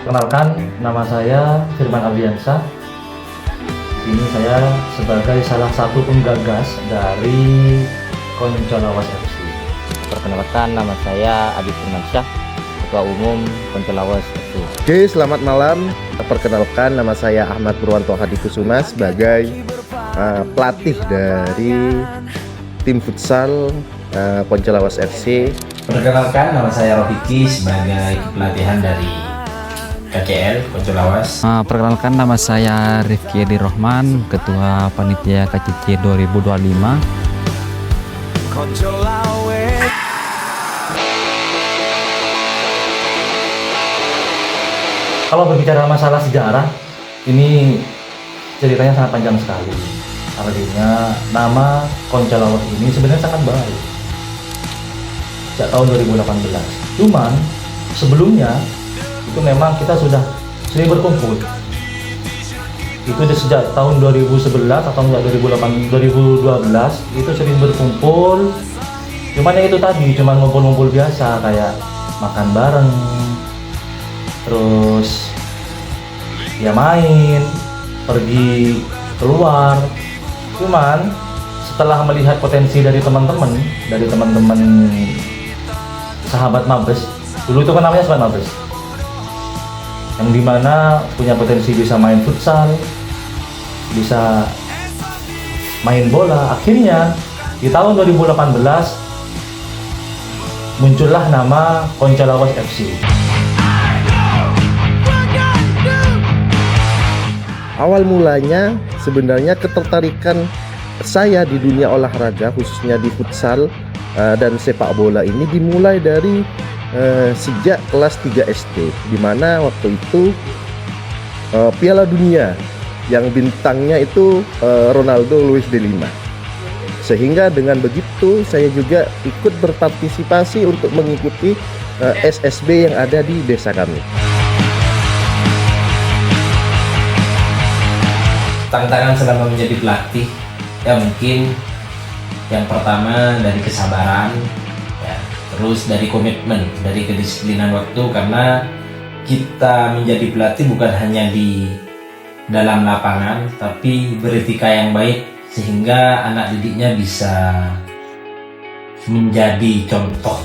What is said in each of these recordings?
Kenalkan, nama saya Firman Ardiansyah. Ini saya sebagai salah satu penggagas dari Koncolawas FC. Perkenalkan, nama saya Adi Firmansyah, Ketua Umum Koncolawas FC. Oke, selamat malam. Perkenalkan, nama saya Ahmad Purwanto Hadikusuma sebagai pelatih dari tim futsal Koncolawas FC. Perkenalkan, nama saya Rofiki sebagai pelatihan dari KCL Koncolawas. Perkenalkan, nama saya Rifki Edi Rohman, Ketua Panitia KCC 2025. Kalau berbicara masalah sejarah, ini ceritanya sangat panjang sekali. Artinya nama Koncolawas ini sebenarnya sangat baru sejak tahun 2018. Cuman sebelumnya itu memang kita sudah sering berkumpul. Itu sejak tahun 2011 atau enggak 2012 itu sering berkumpul. Cuman ya itu tadi, cuman ngumpul-ngumpul biasa kayak makan bareng, terus ya main, pergi keluar. Cuman setelah melihat potensi dari teman-teman sahabat Mabes, dulu itu kan namanya sahabat Mabes, yang dimana punya potensi bisa main futsal, bisa main bola. Akhirnya di tahun 2018 muncullah nama Koncolawas FC. Awal mulanya sebenarnya ketertarikan saya di dunia olahraga, khususnya di futsal dan sepak bola ini dimulai dari sejak kelas 3 SD, di mana waktu itu Piala Dunia yang bintangnya itu Ronaldo Luis de Lima. Sehingga dengan begitu saya juga ikut berpartisipasi untuk mengikuti SSB yang ada di desa kami. Tantangan selama menjadi pelatih, ya mungkin yang pertama dari kesabaran, ya, terus dari komitmen, dari kedisiplinan waktu, karena kita menjadi pelatih bukan hanya di dalam lapangan, tapi beretika yang baik sehingga anak didiknya bisa menjadi contoh,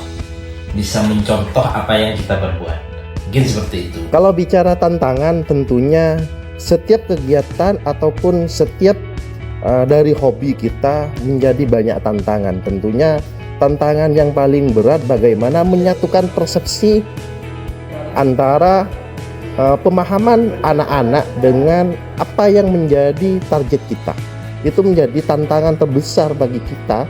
bisa mencontoh apa yang kita perbuat. Mungkin seperti itu. Kalau bicara tantangan, tentunya setiap kegiatan ataupun setiap dari hobi kita menjadi banyak tantangan. Tentunya tantangan yang paling berat bagaimana menyatukan persepsi antara pemahaman anak-anak dengan apa yang menjadi target kita. Itu menjadi tantangan terbesar bagi kita.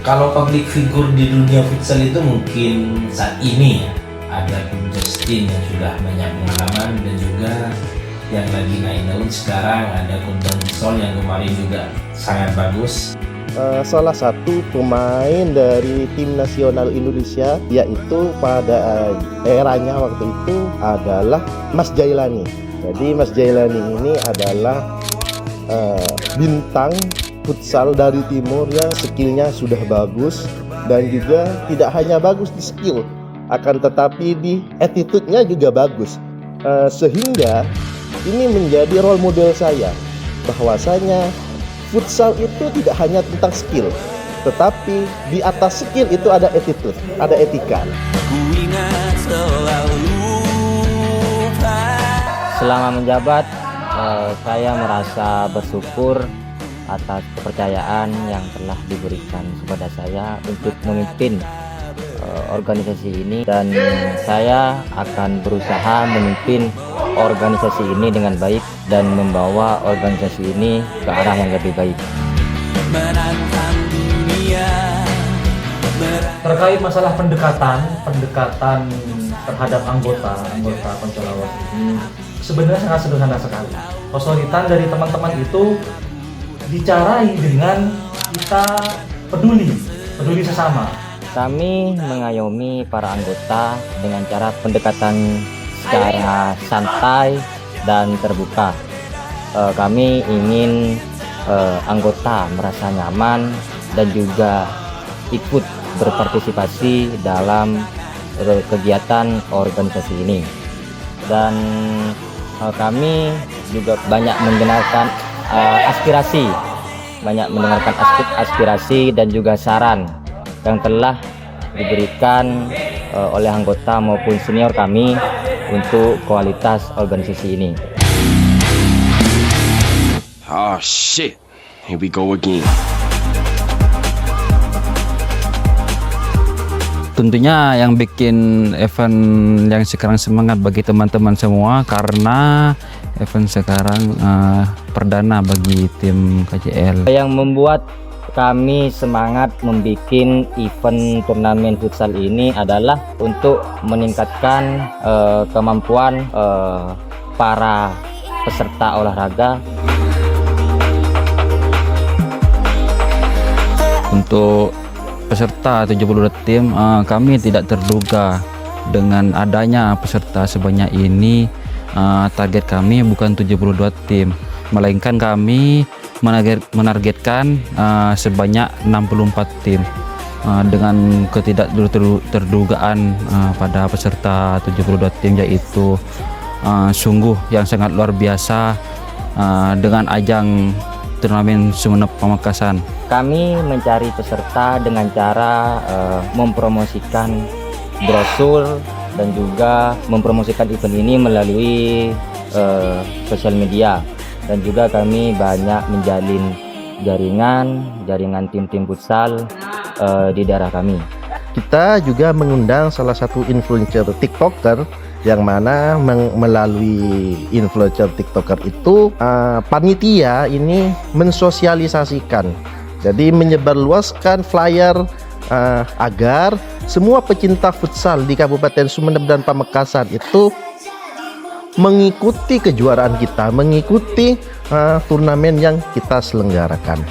Kalau public figure di dunia futsal itu mungkin saat ini ya, ada Bung Justin yang sudah banyak pengalaman, dan juga yang lagi naik daun sekarang ada Kundang Sol yang kemarin juga sangat bagus. Salah satu pemain dari tim nasional Indonesia yaitu pada eranya waktu itu adalah Mas Jailani. Jadi Mas Jailani ini adalah bintang futsal dari timur yang skillnya sudah bagus, dan juga tidak hanya bagus di skill, akan tetapi di attitude-nya juga bagus. Sehingga ini menjadi role model saya, bahwasanya futsal itu tidak hanya tentang skill, tetapi di atas skill itu ada attitude, ada etika. Selama menjabat, saya merasa bersyukur atas kepercayaan yang telah diberikan kepada saya untuk memimpin organisasi ini, dan saya akan berusaha memimpin organisasi ini dengan baik dan membawa organisasi ini ke arah yang lebih baik. Terkait masalah pendekatan terhadap anggota Koncolawas ini sebenarnya sangat sederhana sekali. Kesulitan dari teman-teman itu dicarai dengan kita peduli sesama. Kami mengayomi para anggota dengan cara pendekatan secara santai dan terbuka. Kami ingin anggota merasa nyaman dan juga ikut berpartisipasi dalam kegiatan organisasi ini. Dan kami juga banyak mendengarkan aspirasi dan juga saran yang telah diberikan oleh anggota maupun senior kami untuk kualitas organisasi ini. Oh shit, here we go again. Tentunya yang bikin event yang sekarang semangat bagi teman-teman semua karena event sekarang perdana bagi tim KCL. Yang membuat kami semangat membuat event turnamen futsal ini adalah untuk meningkatkan kemampuan para peserta olahraga. Untuk peserta 72 tim, kami tidak terduga dengan adanya peserta sebanyak ini. Target kami bukan 72 tim, melainkan kami menargetkan sebanyak 64 tim. Dengan ketidakterdugaan pada peserta 72 tim, yaitu sungguh yang sangat luar biasa dengan ajang turnamen Sumeneb Pamekasan. Kami mencari peserta dengan cara mempromosikan brosur dan juga mempromosikan event ini melalui sosial media, dan juga kami banyak menjalin jaringan tim-tim futsal di daerah kami. Kita juga mengundang salah satu influencer TikToker, yang mana melalui influencer TikToker itu panitia ini mensosialisasikan, jadi menyebarluaskan flyer agar semua pecinta futsal di Kabupaten Sumeneb dan Pamekasan itu mengikuti kejuaraan kita, mengikuti turnamen yang kita selenggarakan.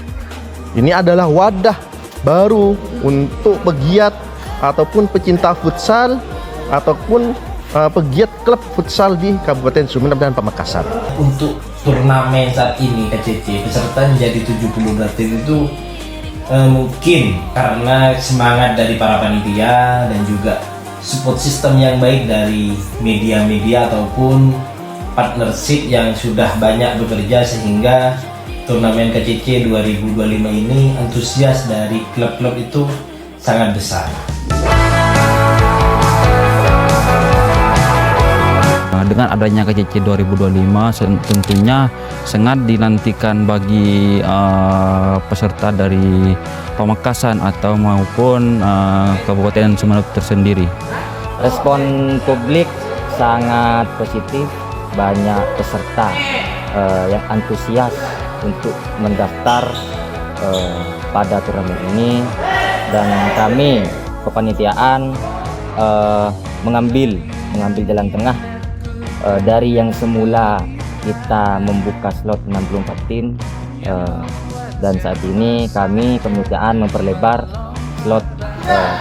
Ini adalah wadah baru untuk pegiat ataupun pecinta futsal ataupun pegiat klub futsal di Kabupaten Sumeneb dan Pamekasan. Untuk turnamen saat ini KCC peserta menjadi 72 tim itu mungkin karena semangat dari para panitia dan juga support system yang baik dari media-media ataupun partnership yang sudah banyak bekerja, sehingga turnamen KCC 2025 ini antusias dari klub-klub itu sangat besar. Dengan adanya KCC 2025 tentunya sangat dinantikan bagi peserta dari Pamekasan atau maupun Kabupaten Sumeneb tersendiri. Respon publik sangat positif, banyak peserta yang antusias untuk mendaftar pada turnamen ini, dan kami kepanitiaan mengambil jalan tengah. Dari yang semula kita membuka slot 64 tim, dan saat ini kami kepanitiaan memperlebar slot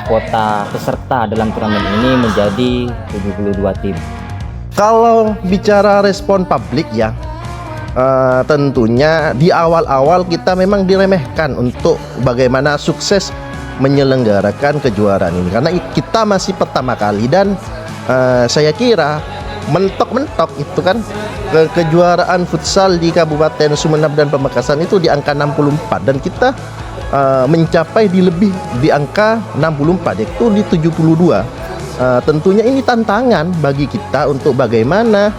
kuota peserta dalam turnamen ini menjadi 72 tim. Kalau bicara respon publik ya, tentunya di awal-awal kita memang diremehkan untuk bagaimana sukses menyelenggarakan kejuaraan ini, karena kita masih pertama kali, dan saya kira mentok-mentok itu kan kejuaraan futsal di Kabupaten Sumeneb dan Pamekasan itu di angka 64, dan kita mencapai di angka 64, yaitu di 72. Tentunya ini tantangan bagi kita untuk bagaimana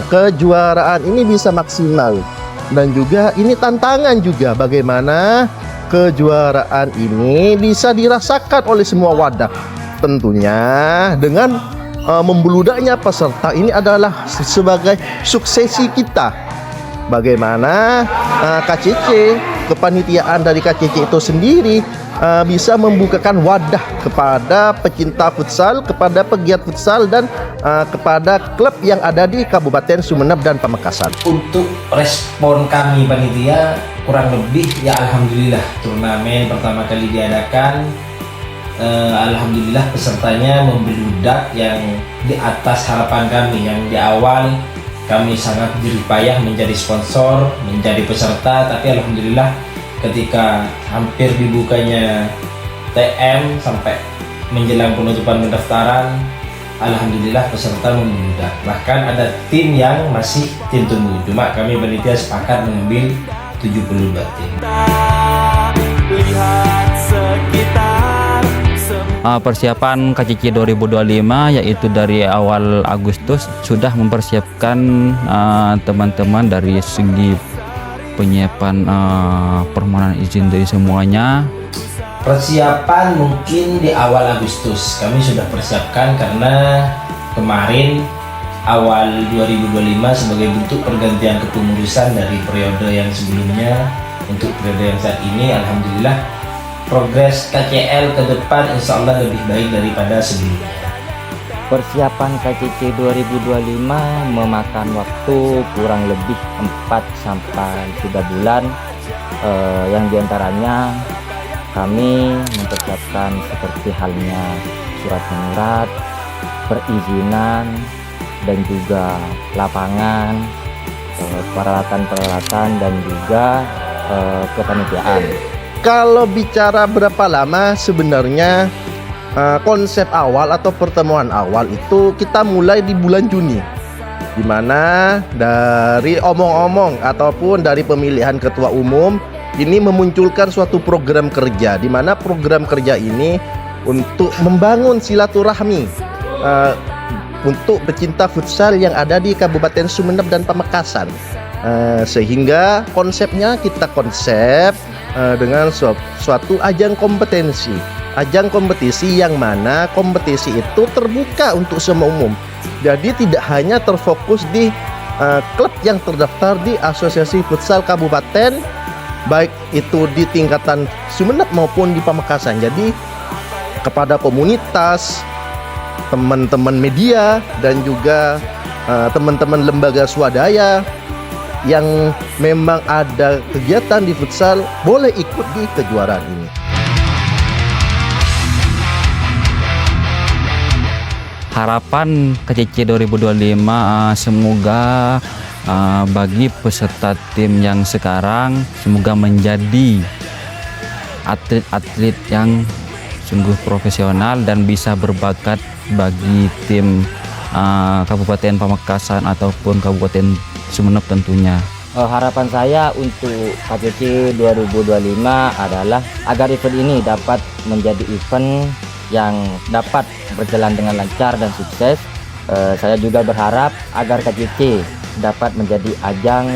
kejuaraan ini bisa maksimal, dan juga ini tantangan juga bagaimana kejuaraan ini bisa dirasakan oleh semua wadah. Tentunya dengan membeludaknya peserta ini adalah sebagai suksesi kita. Bagaimana KCC, kepanitiaan dari KCC itu sendiri bisa membukakan wadah kepada pecinta futsal, kepada pegiat futsal, dan kepada klub yang ada di Kabupaten Sumeneb dan Pamekasan. Untuk respon kami panitia kurang lebih ya alhamdulillah, turnamen pertama kali diadakan, alhamdulillah pesertanya membeludak yang di atas harapan kami. Yang di awal kami sangat jeripayah menjadi sponsor, menjadi peserta, tapi alhamdulillah ketika hampir dibukanya TM sampai menjelang penutupan pendaftaran, alhamdulillah peserta membludak. Bahkan ada tim yang masih tim tunggu. Cuma kami panitia sepakat mengambil 72 tim. Persiapan KCC 2025 yaitu dari awal Agustus sudah mempersiapkan teman-teman dari segi penyiapan permohonan izin dari semuanya. Persiapan mungkin di awal Agustus kami sudah persiapkan karena kemarin awal 2025 sebagai bentuk pergantian kepengurusan dari periode yang sebelumnya untuk periode yang saat ini, alhamdulillah progres KCL ke depan insya Allah lebih baik daripada sebelumnya. Persiapan KCC 2025 memakan waktu kurang lebih 4 sampai 3 bulan, yang diantaranya kami mempersiapkan seperti halnya surat menyurat, perizinan, dan juga lapangan, peralatan-peralatan, dan juga kepanitiaan. Kalau bicara berapa lama sebenarnya konsep awal atau pertemuan awal itu kita mulai di bulan Juni, di mana dari omong-omong ataupun dari pemilihan ketua umum ini memunculkan suatu program kerja, di mana program kerja ini untuk membangun silaturahmi untuk pecinta futsal yang ada di Kabupaten Sumeneb dan Pamekasan. Sehingga konsepnya kita konsep dengan suatu ajang kompetisi, ajang kompetisi yang mana kompetisi itu terbuka untuk semua umum. Jadi tidak hanya terfokus di klub yang terdaftar di Asosiasi Futsal Kabupaten, baik itu di tingkatan Sumeneb maupun di Pamekasan. Jadi kepada komunitas, teman-teman media, dan juga teman-teman lembaga swadaya yang memang ada kegiatan di futsal boleh ikut di kejuaraan ini. Harapan KCC 2025 semoga bagi peserta tim yang sekarang semoga menjadi atlet-atlet yang sungguh profesional dan bisa berbakat bagi tim Kabupaten Pamekasan ataupun Kabupaten Sumeneb tentunya. Harapan saya untuk KCC 2025 adalah agar event ini dapat menjadi event yang dapat berjalan dengan lancar dan sukses. Saya juga berharap agar KCC dapat menjadi ajang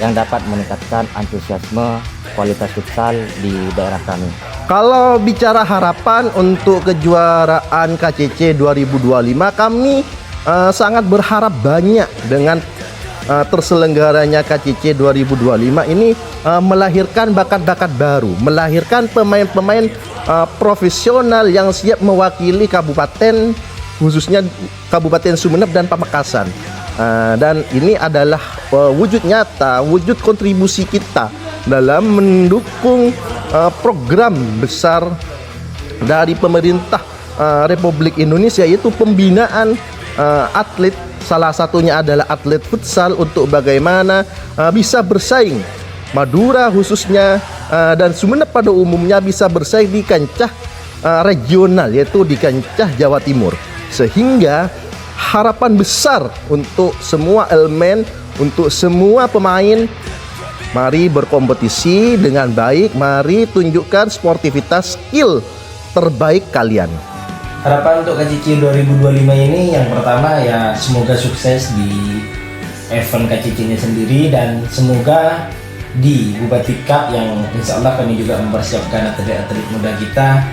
yang dapat meningkatkan antusiasme kualitas futsal di daerah kami. Kalau bicara harapan untuk kejuaraan KCC 2025, kami sangat berharap banyak dengan terselenggaranya KCC 2025 ini melahirkan bakat-bakat baru, melahirkan pemain-pemain profesional yang siap mewakili kabupaten, khususnya Kabupaten Sumeneb dan Pamekasan. Dan ini adalah wujud nyata, wujud kontribusi kita dalam mendukung program besar dari pemerintah Republik Indonesia, yaitu pembinaan atlet. Salah satunya adalah atlet futsal untuk bagaimana bisa bersaing, Madura khususnya dan Sumeneb pada umumnya bisa bersaing di kancah regional, yaitu di kancah Jawa Timur. Sehingga harapan besar untuk semua elemen, untuk semua pemain, mari berkompetisi dengan baik, mari tunjukkan sportivitas skill terbaik kalian. Harapan untuk KCC 2025 ini yang pertama ya semoga sukses di event KCC-nya sendiri, dan semoga di Bupati Cup yang insya Allah kami juga mempersiapkan atlet-atlet muda kita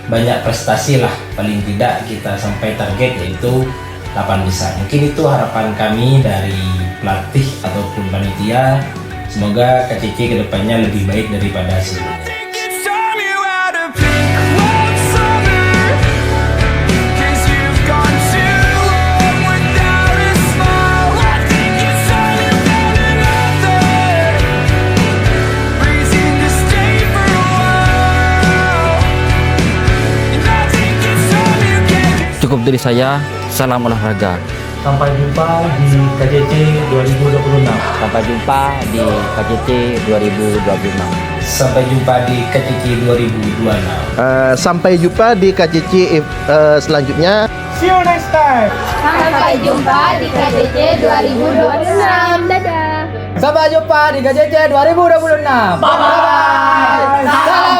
banyak prestasi lah, paling tidak kita sampai target yaitu 8 besar. Mungkin itu harapan kami dari pelatih ataupun panitia. Semoga KCC kedepannya lebih baik daripada sebelumnya. Cukup dari saya, salam olahraga. Sampai jumpa di KCC 2026. Sampai jumpa di KCC 2025. Sampai jumpa di KCC 2026. Sampai jumpa di KCC selanjutnya. Sampai jumpa di KCC 2026. Dadah. Sampai jumpa di KCC 2026. Bye bye. Salam